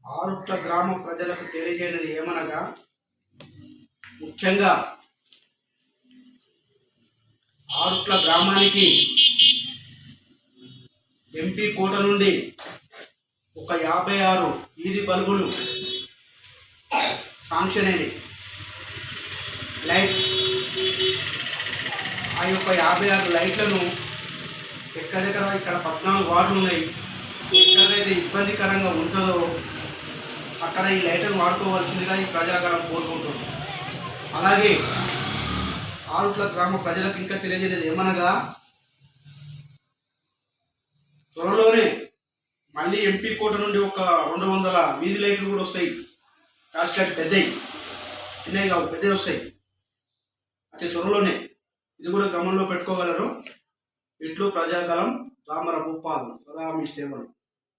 ఆరుట్ల గ్రామ ప్రజలకు తెలియజేయనిది ఏమనగా, ముఖ్యంగా ఆరుట్ల గ్రామానికి ఎంపీ కోట నుండి ఒక 56 వీధి బల్బులు శాంక్షన్ అయినాయి, లైట్స్. ఆ యొక్క 56 లైట్లను ఎక్కడెక్కడ ఇక్కడ 14 వార్డులు ఉన్నాయి, ఎక్కడైతే ఇబ్బందికరంగా ఉంటుందో అక్కడ ఈ లైట్లను వాడుకోవాల్సిందిగా ఈ ప్రజాగణం కోరుకుంటుంది. అలాగే ఆరుట్ల గ్రామ ప్రజలకు ఇంకా తెలియజేయలేదు ఏమనగా, త్వరలోనే మళ్ళీ ఎంపీ కోట నుండి ఒక 200 వీధి లైట్లు కూడా వస్తాయి. టార్చ్ లైట్ పెద్దవి, చిన్నవి కావు, పెద్దవి వస్తాయి అతి త్వరలోనే. ఇది కూడా గమనంలో పెట్టుకోగలరు. ఇట్లు ప్రజాగలం రామర భూపాల్, సదా మీ సేవలు.